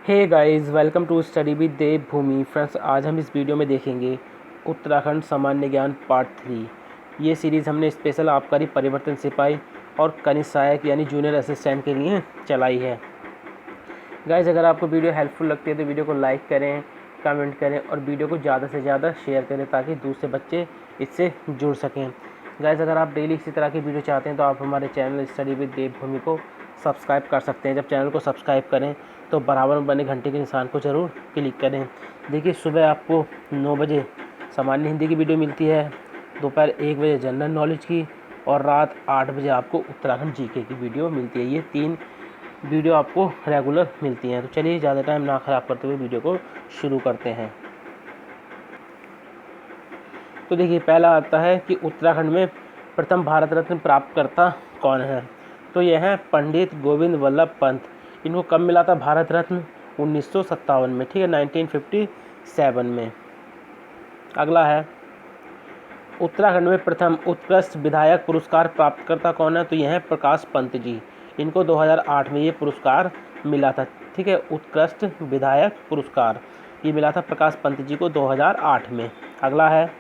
Hey guys, welcome to study with Devbhoomi. Friends, आज हम इस वीडियो में देखेंगे उत्तराखंड सामान्य ज्ञान पार्ट 3। ये सीरीज़ हमने स्पेशल आबकारी परिवर्तन सिपाही और कनिष्ठ सहायक यानी जूनियर असिस्टेंट के लिए चलाई है। गाइस, अगर आपको वीडियो हेल्पफुल लगती है तो वीडियो को लाइक करें, कमेंट करें और वीडियो को ज़्यादा से ज़्यादा शेयर करें ताकि दूसरे बच्चे इससे जुड़ सकें। गाइस, अगर आप डेली इसी तरह की वीडियो चाहते हैं तो आप हमारे चैनल स्टडी विद देवभूमि को सब्सक्राइब कर सकते हैं। जब चैनल को सब्सक्राइब करें तो बराबर में बने घंटे के निशान को ज़रूर क्लिक करें। देखिए, सुबह आपको 9 बजे सामान्य हिंदी की वीडियो मिलती है, दोपहर 1 बजे जनरल नॉलेज की और रात 8 बजे आपको उत्तराखंड जीके की वीडियो मिलती है। ये 3 वीडियो आपको रेगुलर मिलती हैं। तो चलिए, ज़्यादा टाइम ना ख़राब करते हुए वीडियो को शुरू करते हैं। तो देखिए, पहला आता है कि उत्तराखंड में प्रथम भारत रत्न प्राप्तकर्ता कौन है। तो यह है पंडित गोविंद वल्लभ पंत। इनको कब मिला था भारत रत्न? 1957 में, ठीक है, 1957 में। अगला है, उत्तराखंड में प्रथम उत्कृष्ट विधायक पुरस्कार प्राप्तकर्ता कौन है। तो यह है प्रकाश पंत जी। इनको 2008 में ये पुरस्कार मिला था, ठीक है, उत्कृष्ट विधायक पुरस्कार ये मिला था प्रकाश पंत जी को 2008 में। अगला है,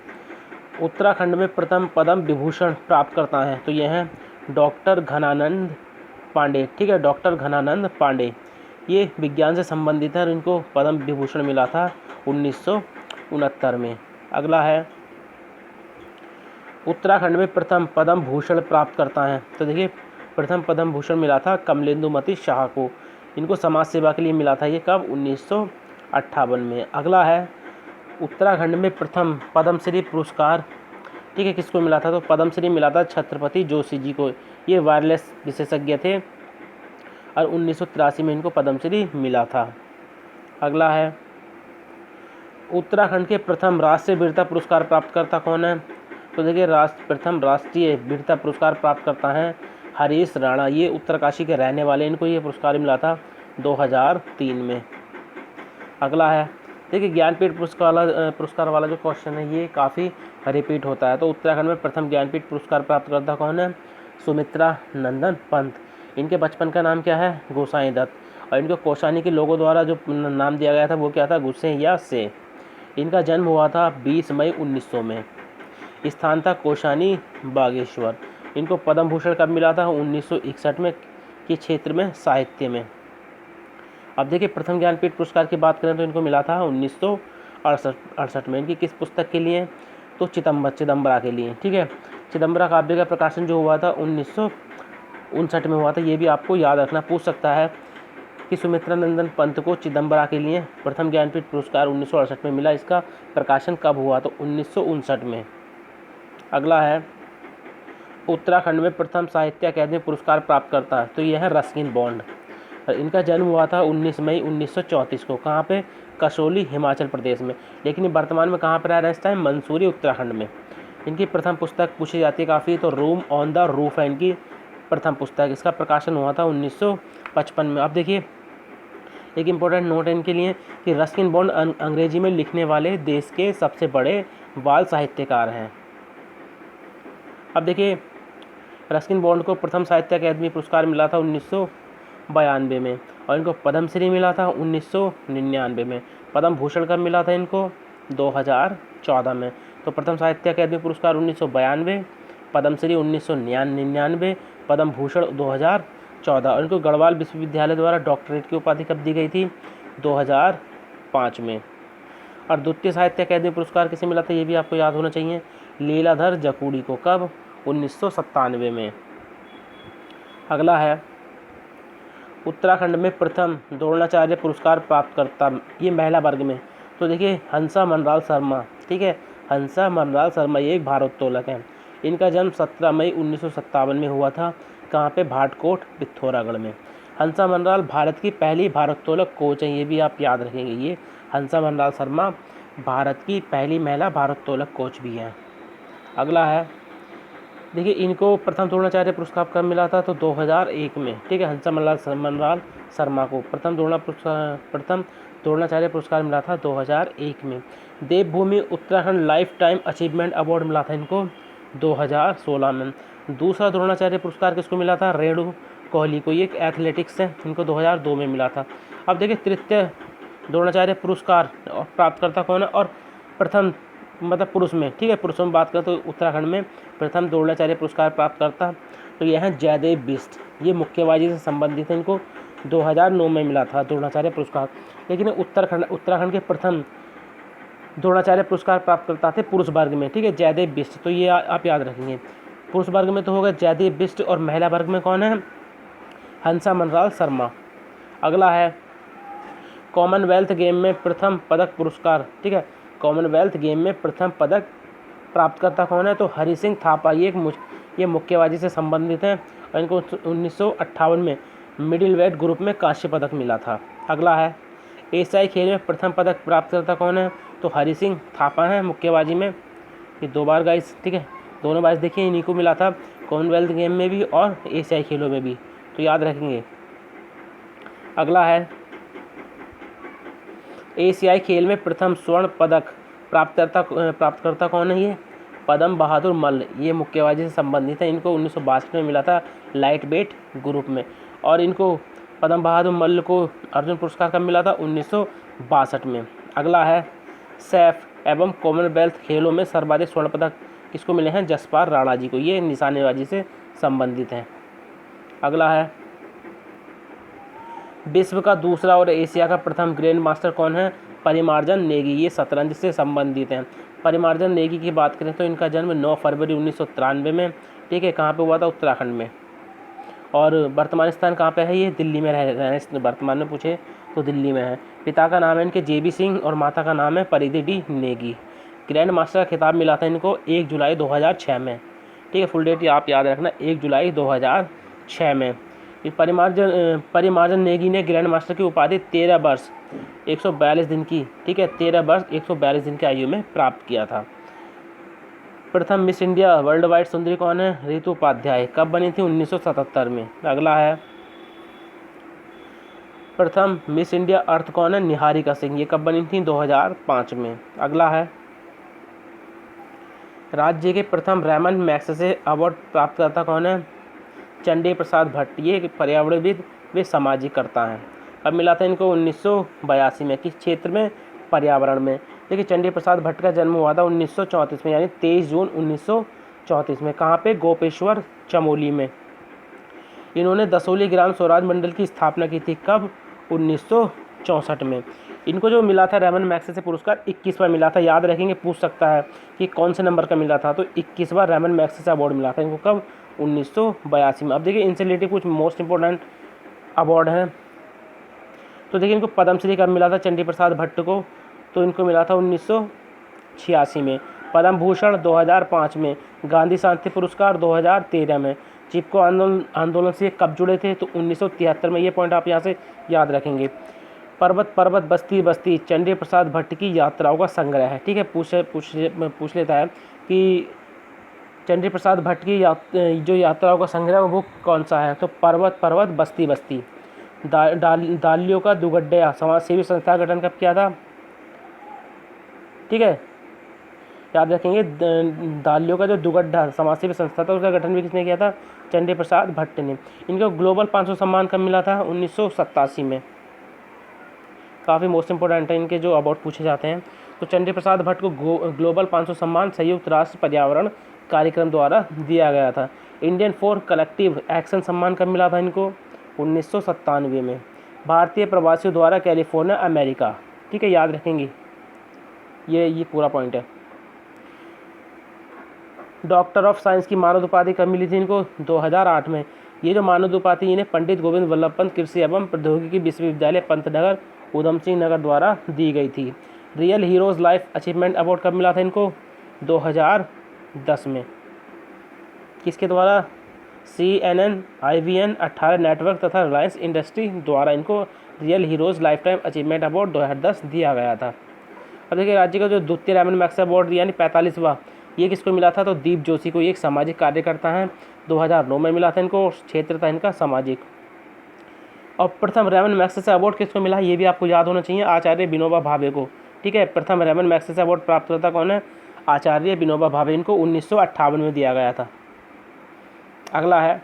उत्तराखंड में प्रथम पद्म विभूषण प्राप्त करता है। तो यह है डॉक्टर घनानंद पांडे, ठीक है, डॉक्टर घनानंद पांडे। ये विज्ञान से संबंधित है और इनको पद्म विभूषण मिला था 1969 में। अगला है, उत्तराखंड में प्रथम पद्म भूषण प्राप्त करता है। तो देखिए, प्रथम पद्म भूषण मिला था कमलेंदुमती शाह को। इनको समाज सेवा के लिए मिला था। ये कब? 1958 में। अगला है, उत्तराखंड में प्रथम पद्मश्री पुरस्कार, ठीक है, किसको मिला था? तो पद्मश्री मिला था छत्रपति जोशी जी को। ये वायरलेस विशेषज्ञ थे और 1983 में इनको पद्मश्री मिला था। अगला है, उत्तराखंड के प्रथम राष्ट्रीय वीरता पुरस्कार प्राप्तकर्ता कौन है? तो देखिए, प्रथम राष्ट्रीय वीरता पुरस्कार प्राप्त करता है हरीश राणा। ये उत्तरकाशी के रहने वाले, इनको ये पुरस्कार मिला था 2003 में। अगला है, देखिए, ज्ञानपीठ पुरस्कार वाला जो क्वेश्चन है ये काफ़ी रिपीट होता है। तो उत्तराखंड में प्रथम ज्ञानपीठ पुरस्कार प्राप्तकर्ता कौन है? सुमित्रा नंदन पंत। इनके बचपन का नाम क्या है? गोसाई दत्त। और इनको कोशानी के लोगों द्वारा जो नाम दिया गया था वो क्या था? गुस्सेया से। इनका जन्म हुआ था 20 मई 1900 में। स्थान था कोशानी बागेश्वर। इनको पद्म भूषण कब मिला था? 1961 में के क्षेत्र में साहित्य में। अब देखिए, प्रथम ज्ञानपीठ पुरस्कार की बात करें तो इनको मिला था 1968 में। इनकी किस पुस्तक के लिए? तो चिदम्बरा के लिए, ठीक है। चिदम्बरा काव्य का प्रकाशन जो हुआ था 1959 में हुआ था। ये भी आपको याद रखना, पूछ सकता है कि सुमित्रा नंदन पंत को चिदम्बरा के लिए प्रथम ज्ञानपीठ पुरस्कार 1968 में मिला। इसका प्रकाशन कब हुआ? तो 1959 में। अगला है, उत्तराखंड में प्रथम साहित्य अकादमी पुरस्कार प्राप्त करता है। तो यह है रस्किन बॉन्ड। इनका जन्म हुआ था 19 मई 1934 को। कहाँ पे? कसौली, हिमाचल प्रदेश में। लेकिन ये वर्तमान में कहाँ पर रह रहा है इस टाइम? मंसूरी, उत्तराखंड में। इनकी प्रथम पुस्तक पूछी जाती है काफ़ी, तो रूम ऑन द रूफ है इनकी प्रथम पुस्तक। इसका प्रकाशन हुआ था 1955 में। अब देखिए, एक इम्पोर्टेंट नोट है इनके लिए कि रस्किन बॉन्ड अंग्रेजी में लिखने वाले देश के सबसे बड़े बाल साहित्यकार हैं। अब देखिए, रस्किन बॉन्ड को प्रथम साहित्य अकादमी पुरस्कार मिला था 1992 में और इनको पद्मश्री मिला था 1999 में। पद्म भूषण कब मिला था इनको? 2014 में। तो प्रथम साहित्य अकादमी पुरस्कार 1992, पद्मश्री 1999, पद्म भूषण 2014। और इनको गढ़वाल विश्वविद्यालय द्वारा डॉक्टरेट की उपाधि कब दी गई थी? 2005 में। और द्वितीय साहित्य अकादमी पुरस्कार किसे मिला था? ये भी आपको याद होना चाहिए, लीलाधर जकुड़ी को। कब? 1997 में। अगला है, उत्तराखंड में प्रथम द्रोणाचार्य पुरस्कार प्राप्त करता, ये महिला वर्ग में। तो देखिए, हंसा मनराल शर्मा, ठीक है, हंसा मनराल शर्मा ये एक भारोत्तोलक हैं। इनका जन्म 17 मई 1957 में हुआ था। कहाँ पे? भाटकोट, पिथौरागढ़ में। हंसा मनराल भारत की पहली भारोत्तोलक कोच हैं, ये भी आप याद रखेंगे। ये हंसा मनराल शर्मा भारत की पहली महिला भारोत्तोलक कोच भी हैं। अगला है, देखिए, इनको प्रथम द्रोणाचार्य पुरस्कार कब मिला था? तो 2001 में, ठीक है। हंसा मनराल शर्मा को प्रथम द्रोणाचार्य पुरस्कार मिला था 2001 में। देवभूमि Uttarakhand life time achievement award मिला था इनको 2016 में। दूसरा द्रोणाचार्य पुरस्कार किसको मिला था? रेणु कोहली को, ये एथलेटिक्स है, इनको 2002 में मिला था। अब देखिए तृतीय द्रोणाचार्य पुरस्कार प्राप्तकर्ता कौन है, और प्रथम मतलब पुरुष में, ठीक है, पुरुषों में बात करें तो उत्तराखंड में प्रथम द्रोणाचार्य पुरस्कार प्राप्तकर्ता तो यह है जयदेव बिष्ट। ये मुक्केबाजी से संबंधित है, इनको 2009 में मिला था द्रोणाचार्य पुरस्कार। लेकिन उत्तराखंड के प्रथम द्रोणाचार्य पुरस्कार प्राप्तकर्ता थे पुरुष वर्ग में, ठीक है, जयदेव बिष्ट। तो ये आप याद रखेंगे। पुरुष वर्ग में तो होगा जयदेव बिष्ट, और महिला वर्ग में कौन है, हंसा मनराल शर्मा। अगला है कॉमनवेल्थ गेम में प्रथम पदक पुरस्कार, ठीक है, कॉमनवेल्थ गेम में प्रथम पदक प्राप्तकर्ता कौन है, तो हरि सिंह थापा। ये मुक्केबाजी से संबंधित हैं, और इनको 1958 में मिडिल वेट ग्रुप में कांस्य पदक मिला था। अगला है एशियाई खेल में प्रथम पदक प्राप्तकर्ता कौन है, तो हरि सिंह थापा हैं मुक्केबाजी में। ये 2 बार गाइस, ठीक है, दोनों बार देखिए इन्हीं को मिला था, कॉमनवेल्थ गेम में भी और एशियाई खेलों में भी, तो याद रखेंगे। अगला है एशियाई खेल में प्रथम स्वर्ण पदक प्राप्तकर्ता कौन है, ये पदम बहादुर मल्ल। ये मुक्केबाजी से संबंधित है, इनको 1962 में मिला था लाइट वेट ग्रुप में, और इनको पदम बहादुर मल्ल को अर्जुन पुरस्कार कब मिला था, 1962 में। अगला है सैफ एवं कॉमनवेल्थ खेलों में सर्वाधिक स्वर्ण पदक किसको मिले हैं, जसपाल राणा जी को। ये निशानेबाजी से संबंधित हैं। अगला है विश्व का दूसरा और एशिया का प्रथम ग्रैंड मास्टर कौन है, परिमार्जन नेगी। ये शतरंज से संबंधित हैं। परिमार्जन नेगी की बात करें तो इनका जन्म 9 फरवरी 1993 में, ठीक है, कहाँ पे हुआ था, उत्तराखंड में। और वर्तमान स्थान कहाँ पे है, ये दिल्ली में रह रहे हैं, वर्तमान में पूछे तो दिल्ली में है। पिता का नाम है इनके JB सिंह और माता का नाम है परिधि डी नेगी। ग्रैंड मास्टर का खिताब मिला था इनको 1 जुलाई 2006 में, ठीक है, फुल डेट आप याद रखना, 1 जुलाई 2006 में। परिमार्जन नेगी ने ग्रैंड मास्टर की उपाधि 13 वर्ष 142 दिन की, ठीक है, 13 वर्ष 142 दिन की आयु में प्राप्त किया था। प्रथम मिस इंडिया वर्ल्ड वाइड सुंदरी कौन है, रितु उपाध्याय। कब बनी थी, 1977 में। अगला है प्रथम मिस इंडिया अर्थ कौन है, निहारिका सिंह। ये कब बनी थी, 2005 में। अगला है राज्य के प्रथम रैमन मैग्सेसे अवार्ड प्राप्तकर्ता कौन है, चंडी प्रसाद भट्ट। ये पर्यावरणविद वे सामाजिककर्ता हैं। अब मिला था इनको 1982 में, किस क्षेत्र में, पर्यावरण में। देखिए चंडी प्रसाद भट्ट का जन्म हुआ था 1934 में, यानी 23 जून 1934 में। कहाँ पे, गोपेश्वर चमोली में। इन्होंने दसोली ग्राम स्वराज मंडल की स्थापना की थी, कब, 1964 में। इनको जो मिला था रैमन मैग्सेसे पुरस्कार 21वां मिला था, याद रखेंगे, पूछ सकता है कि कौन से नंबर का मिला था, तो 21वां रैमन मैग्सेसे अवार्ड मिला था इनको, कब, 1982 में। अब देखिए इनसे रिलेटेड कुछ मोस्ट इंपॉर्टेंट अवार्ड हैं। तो देखिए इनको पद्मश्री कब मिला था, चंडी प्रसाद भट्ट को, तो इनको मिला था 1986 में। पद्म भूषण 2005 में। गांधी शांति पुरस्कार 2013 में। चिपको आंदोलन से कब जुड़े थे, तो 1973 में। ये पॉइंट आप यहाँ से याद रखेंगे। पर्वत पर्वत बस्ती बस्ती चंडी प्रसाद भट्ट की यात्राओं का संग्रह है, ठीक है, पूछ लेता है कि चंडी प्रसाद भट्ट की जो यात्राओं का संग्रह वो कौन सा है, तो पर्वत पर्वत बस्ती बस्ती। दालियों का दुगड्डा समाज सेवी संस्था का गठन कब किया था, ठीक है, याद रखेंगे। दालियों का जो दुगड्डा समाज सेवी संस्था था उसका गठन भी किसने किया था, चंडी प्रसाद भट्ट ने। इनको ग्लोबल 500 सम्मान कब मिला था, 1987 में। काफ़ी मोस्ट इंपॉर्टेंट है इनके जो अवार्ड पूछे जाते हैं। तो चंडी प्रसाद भट्ट को ग्लोबल 500 सम्मान संयुक्त राष्ट्र पर्यावरण कार्यक्रम द्वारा दिया गया था। इंडियन फॉर कलेक्टिव एक्शन सम्मान कब मिला था इनको, 1997 में। भारतीय प्रवासियों द्वारा कैलिफोर्निया अमेरिका, ठीक है, याद रखेंगे, ये पूरा पॉइंट है। डॉक्टर ऑफ साइंस की मानद उपाधि कब मिली थी इनको, 2008 में। ये जो मानद उपाधि इन्हें पंडित गोविंद वल्लभ पंत कृषि एवं प्रौद्योगिकी विश्वविद्यालय पंतनगर उधम सिंह नगर द्वारा दी गई थी। Real heroes life achievement award कब मिला था इनको, 2010 में। किसके द्वारा, CNN, IVN, 18 नेटवर्क तथा रिलायंस इंडस्ट्री द्वारा इनको real heroes life time achievement award 2010 दिया गया था। अब देखिए राज्य का जो द्वितीय रैमन मैग्सेसे अवार्ड यानी 45वां, ये किसको मिला था, तो दीप जोशी को। ये एक सामाजिक कार्यकर्ता हैं, 2009 में मिला था इनको, क्षेत्र था इनका सामाजिक। और प्रथम रैमन मैग्सेसे अवार्ड किसको मिला, ये भी आपको याद होना चाहिए, आचार्य विनोबा भावे को, ठीक है। प्रथम रैमन मैग्सेसे अवार्ड प्राप्तकर्ता कौन है, आचार्य विनोबा भावे। इनको 1958 में दिया गया था। अगला है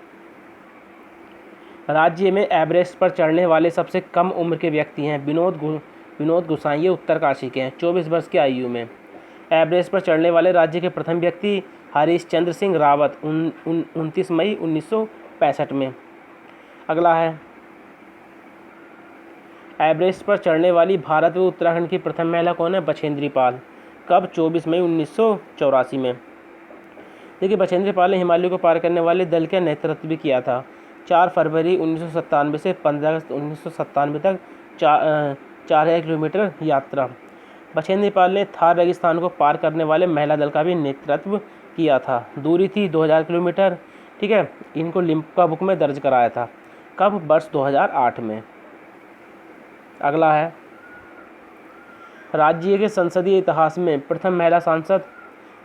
राज्य में एवरेस्ट पर चढ़ने वाले सबसे कम उम्र के व्यक्ति हैं विनोद गुसाई, ये उत्तरकाशी के हैं, 24 वर्ष की आयु में। एवरेस्ट पर चढ़ने वाले राज्य के प्रथम व्यक्ति हरीश चंद्र सिंह रावत 29 मई 1965 में। अगला है, एवरेस्ट पर चढ़ने वाली भारत व उत्तराखंड की प्रथम महिला कौन है? बछेंद्री पाल। कब? 24 मई 1984 में। देखिए, बछेंद्री पाल ने हिमालय को पार करने वाले दल का नेतृत्व भी किया था। 4 फरवरी 1997 से 15 अगस्त 1997 तक 4000 किलोमीटर यात्रा। बछेंद्री पाल ने थार रेगिस्तान को पार करने वाले महिला दल का भी नेतृत्व किया था। दूरी थी 2000 किलोमीटर। ठीक है, इनको लिम्का बुक में दर्ज कराया था। कब? वर्ष 2008 में। अगला है, राज्य के संसदीय इतिहास में प्रथम महिला सांसद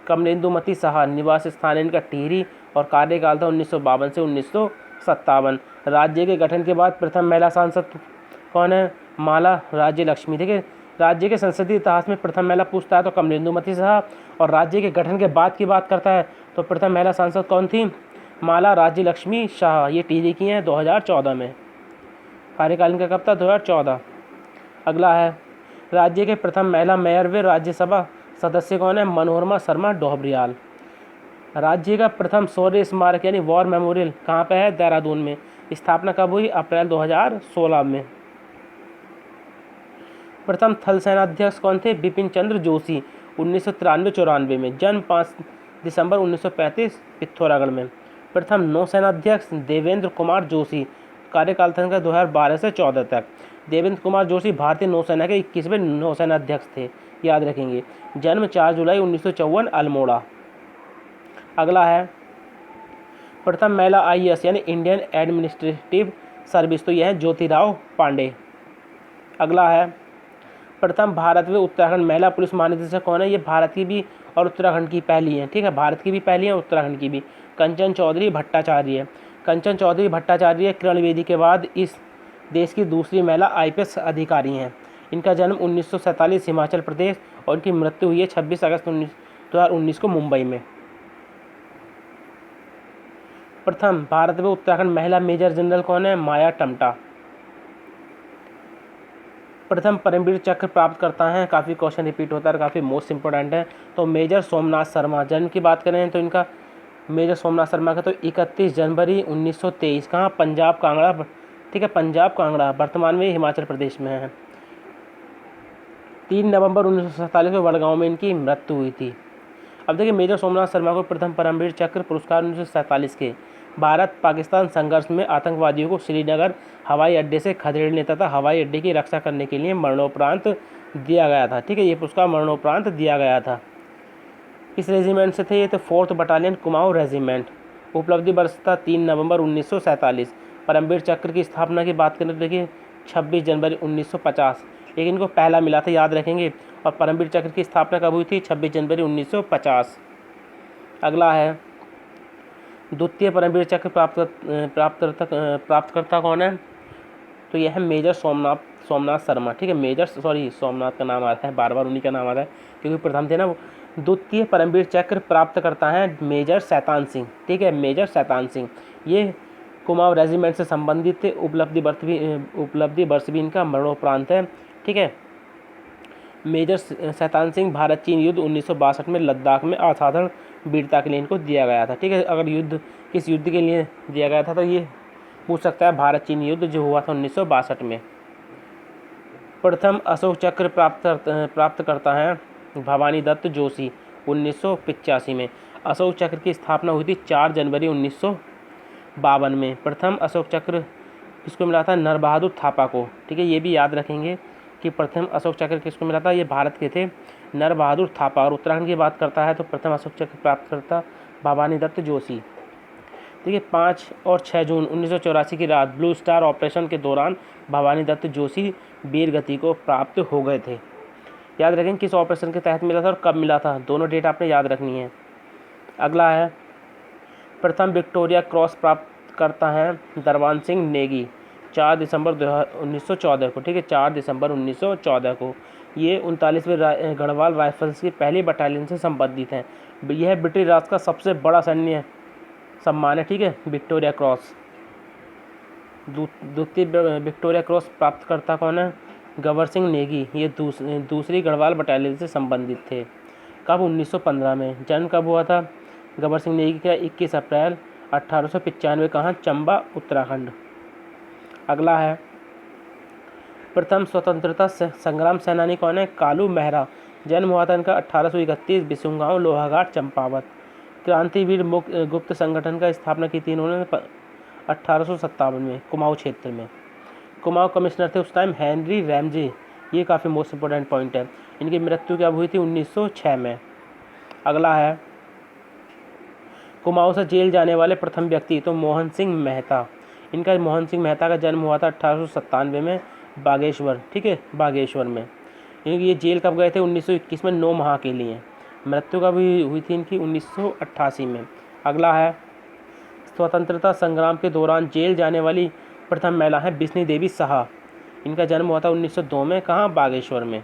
कमलेंदुमती साहा, निवास स्थान इनका टिहरी और कार्यकाल था 1952 से 1957। राज्य के गठन के बाद प्रथम महिला सांसद कौन है? माला राज्य लक्ष्मी। ठीक है, राज्य के संसदीय इतिहास में प्रथम महिला पूछता है तो कमलेंदुमती साहा, और राज्य के गठन के बाद की बात करता है तो प्रथम महिला सांसद कौन थी? माला राज्य लक्ष्मी शाह। ये टिहरी की हैं 2014 में। कार्यकाल इनका कब था? 2014। अगला है, राज्य के प्रथम महिला मेयर व राज्यसभा सदस्य कौन है? मनोरमा शर्मा डोबरियाल। राज्य का प्रथम शौर्य स्मारक यानी वॉर मेमोरियल कहाँ पे है? देहरादून में। स्थापना कब हुई? अप्रैल 2016 में। प्रथम थल सेनाध्यक्ष कौन थे? बिपिन चंद्र जोशी, 1993-94 में। जन्म 5 दिसंबर 1935 पिथौरागढ़ में। प्रथम नौसेनाध्यक्ष देवेंद्र कुमार जोशी, कार्यकाल था 2012 से 14 तक। देवेंद्र कुमार जोशी भारतीय नौसेना के 21वें नौसेनाध्यक्ष थे, याद रखेंगे। जन्म 4 जुलाई 1954 अल्मोड़ा। अगला है, प्रथम महिला IAS यानी इंडियन एडमिनिस्ट्रेटिव सर्विस, तो यह है ज्योतिराव पांडे। अगला है, प्रथम भारत व उत्तराखंड महिला पुलिस महानिदेशक कौन है? ये भारत की भी और उत्तराखंड की पहली है। ठीक है, भारत की भी पहली है, उत्तराखंड की भी। कंचन चौधरी भट्टाचार्य। कंचन चौधरी भट्टाचार्य किरण बेदी के बाद इस देश की दूसरी महिला IPS अधिकारी हैं। इनका जन्म 1947 हिमाचल प्रदेश और इनकी मृत्यु हुई है 26 अगस्त 2019 को मुंबई में। प्रथम भारत व उत्तराखंड महिला मेजर जनरल कौन है? माया टम्टा। प्रथम परमवीर चक्र प्राप्त करता है, काफ़ी क्वेश्चन रिपीट होता है, काफ़ी मोस्ट इंपॉर्टेंट है, तो मेजर सोमनाथ शर्मा। जन्म की बात करें तो इनका मेजर सोमनाथ शर्मा का तो 31 जनवरी 1923। कहाँ? पंजाब कांगड़ा। ठीक है, पंजाब कांगड़ा, वर्तमान में हिमाचल प्रदेश में है। 3 नवंबर 1947 को वडगांव में इनकी मृत्यु हुई थी। अब देखिए, मेजर सोमनाथ शर्मा को प्रथम परमवीर चक्र पुरस्कार 1947 के भारत पाकिस्तान संघर्ष में आतंकवादियों को श्रीनगर हवाई अड्डे से खदेड़ने तथा हवाई अड्डे की रक्षा करने के लिए मरणोपरांत दिया गया था। ठीक है, ये पुरस्कार मरणोपरांत दिया गया था। किस रेजिमेंट से थे ये? तो 4th बटालियन कुमाऊं रेजिमेंट। उपलब्धि वर्ष था 3 नवंबर 1947। परमवीर चक्र की स्थापना की बात करें तो देखिए 26 जनवरी 1950, लेकिन इनको पहला मिला था, याद रखेंगे। और परमवीर चक्र की स्थापना कब हुई थी? 26 जनवरी 1950। अगला है, द्वितीय परमवीर चक्र प्राप्तकर्ता कौन है? तो यह है मेजर सोमनाथ शर्मा। ठीक है, सोमनाथ का नाम आता है, बार बार उन्हीं का नाम आता है क्योंकि प्रथम थे ना वो। द्वितीय परमवीर चक्र प्राप्त करता है मेजर शैतान सिंह। ठीक है, मेजर शैतान सिंह, ये कुमाऊं रेजिमेंट से संबंधित थे। उपलब्धि वर्ष भी इनका मरणोपरांत है। ठीक है, मेजर शैतान सिंह भारत चीन युद्ध 1962 में लद्दाख में असाधारण वीरता के लिए इनको दिया गया था। ठीक है, अगर किस युद्ध के लिए दिया गया था तो ये पूछ सकता है, भारत चीन युद्ध जो हुआ था 1962 में। प्रथम अशोक चक्र प्राप्त करता है भवानी दत्त जोशी 1985 में। अशोक चक्र की स्थापना हुई थी 4 जनवरी 1952 में। प्रथम अशोक चक्र किसको मिला था? नर बहादुर थापा को। ठीक है, ये भी याद रखेंगे कि प्रथम अशोक चक्र किसको मिला था? ये भारत के थे, नर बहादुर थापा। और उत्तराखंड की बात करता है तो प्रथम अशोक चक्र प्राप्त करता भवानी दत्त जोशी। देखिए, 5 और 6 जून 1984 की रात ब्लू स्टार ऑपरेशन के दौरान भवानी दत्त जोशी वीर गति को प्राप्त हो गए थे। याद रखें किस ऑपरेशन के तहत मिला था और कब मिला था, दोनों डेट आपने याद रखनी है। अगला है, प्रथम विक्टोरिया क्रॉस प्राप्त करता है दरबान सिंह नेगी 4 दिसंबर 1914 को। ठीक है, 4 दिसंबर 1914 को। ये 39वें गढ़वाल राइफल्स की पहली बटालियन से संबंधित हैं। यह ब्रिटिश राज का सबसे बड़ा सैन्य सम्मान है। ठीक है, विक्टोरिया क्रॉस। द्वितीय विक्टोरिया क्रॉस प्राप्तकर्ता कौन है? गबर सिंह नेगी। ये दूसरी गढ़वाल बटालियन से संबंधित थे। कब? 1915 में। जन्म कब हुआ था गबर सिंह नेगी का? 21 अप्रैल 1895। कहाँ? चंबा, उत्तराखंड। अगला है, प्रथम स्वतंत्रता संग्राम सेनानी कौन है? कालू मेहरा। जन्म हुआ था इनका 1831, बिसुंगांव, लोहाघाट, चंपावत। क्रांतिवीर गुप्त संगठन का स्थापना की थी इन्होंने 1857 में, कुमाऊं क्षेत्र में। कुमाऊं कमिश्नर थे उस टाइम हेनरी रैमजे। ये काफ़ी मोस्ट इंपॉर्टेंट पॉइंट है। इनकी मृत्यु कब हुई थी? 1906 में। अगला है, कुमाऊं से जेल जाने वाले प्रथम व्यक्ति तो मोहन सिंह मेहता। इनका मोहन सिंह मेहता का जन्म हुआ था 1897 में, बागेश्वर। ठीक है, बागेश्वर में। ये जेल कब गए थे? 1921 में, 9 माह के लिए। मृत्यु कब हुई थी इनकी? 1988 में। अगला है, स्वतंत्रता संग्राम के दौरान जेल जाने वाली प्रथम महिला है बिस्नी देवी साहा। इनका जन्म हुआ था 1902 में। कहाँ? बागेश्वर में।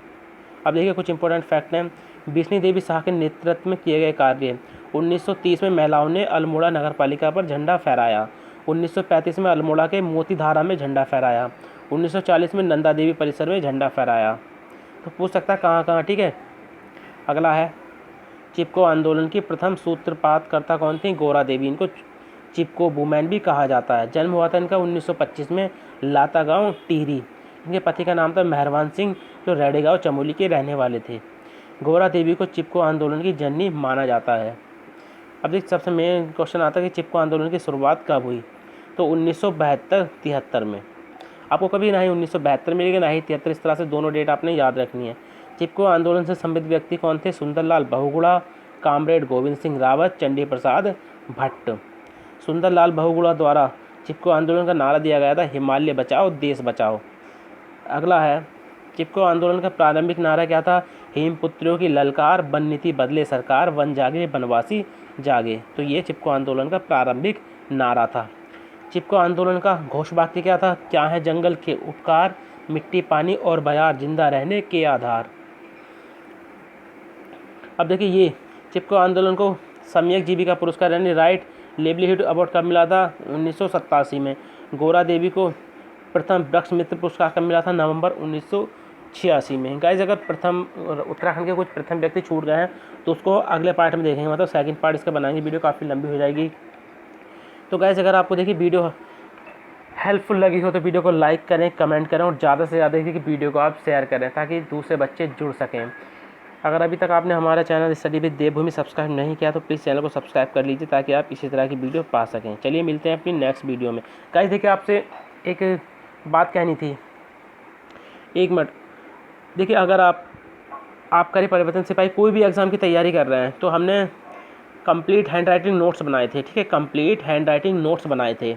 अब देखिए कुछ इंपॉर्टेंट फैक्ट हैं। बिस्नी देवी साहा के नेतृत्व में किए गए कार्य। 1930 में महिलाओं ने अल्मोड़ा नगर पालिका पर झंडा फहराया। 1935 में अल्मोड़ा के मोतीधारा में झंडा फहराया। 1940 में नंदा देवी परिसर में झंडा फहराया। तो पूछ सकता है कहाँ कहाँ। ठीक है। अगला है, चिपको आंदोलन की प्रथम सूत्रपातकर्ता कौन थी? गौरा देवी। इनको चिपको वुमेन भी कहा जाता है। जन्म हुआ था इनका 1925 में, लाता गाँव, टिहरी। इनके पति का नाम था मेहरबान सिंह, जो रेडेगांव, चमोली के रहने वाले थे। गौरा देवी को चिपको आंदोलन की जननी माना जाता है। अब देख सबसे मेन क्वेश्चन आता है कि चिपको आंदोलन की शुरुआत कब हुई? तो 1972-73 में। आपको कभी ना ही 1972 मिलेगा ना ही 73, इस तरह से दोनों डेट आपने याद रखनी है। चिपको आंदोलन से संबंधित व्यक्ति कौन थे? सुंदरलाल बहुगुणा, कामरेड गोविंद सिंह रावत, चंडी प्रसाद भट्ट। सुंदरलाल बहुगुणा द्वारा चिपको आंदोलन का नारा दिया गया था हिमालय बचाओ, देश बचाओ। अगला है, चिपको आंदोलन का प्रारंभिक नारा क्या था? हेमपुत्रियों की ललकार, वन नीति बदले सरकार, वन जागे वनवासी जागे। तो ये चिपको आंदोलन का प्रारंभिक नारा था। चिपको आंदोलन का घोष वाक्य क्या था? क्या है जंगल के उपकार, मिट्टी पानी और बयार जिंदा रहने के आधार। अब देखिए ये चिपको आंदोलन को सम्यक जीविका पुरस्कार यानी राइट लेवलीहुड अवार्ड कब मिला था? 1987 में। गौरा देवी को प्रथम वृक्ष मित्र पुरस्कार कब मिला था? नवंबर 1986 में। गाइस अगर प्रथम उत्तराखंड के कुछ प्रथम व्यक्ति छूट गए हैं तो उसको अगले पार्ट में देखेंगे, मतलब सेकंड पार्ट इसका बनाएंगे। वीडियो काफ़ी लंबी हो जाएगी। तो गाइस अगर आपको देखिए वीडियो हेल्पफुल लगी हो तो वीडियो को लाइक करें, कमेंट करें और ज़्यादा से ज़्यादा देखिए वीडियो को आप शेयर करें ताकि दूसरे बच्चे जुड़ सकें। अगर अभी तक आपने हमारा channel study with Devbhoomi subscribe नहीं किया तो प्लीज़ चैनल को सब्सक्राइब कर लीजिए ताकि आप इसी तरह की वीडियो पा सकें। चलिए मिलते हैं अपनी नेक्स्ट वीडियो में। गाइस देखिए आपसे एक बात कहनी थी, 1 मिनट। देखिए अगर आप करें परिवर्तन सिपाही कोई भी एग्ज़ाम की तैयारी कर रहे हैं तो हमने कंप्लीट हैंड राइटिंग नोट्स बनाए थे। ठीक है, कंप्लीट हैंड राइटिंग नोट्स बनाए थे,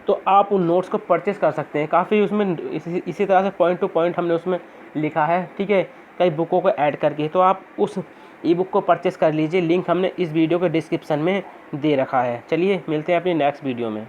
तो आप उन नोट्स को परचेज़ कर सकते हैं। काफ़ी उसमें इसी तरह से पॉइंट टू पॉइंट हमने उसमें लिखा है। ठीक है, कई बुकों को ऐड करके, तो आप उस ई बुक को परचेज़ कर लीजिए। लिंक हमने इस वीडियो के डिस्क्रिप्शन में दे रखा है। चलिए मिलते हैं अपनी नेक्स्ट वीडियो में।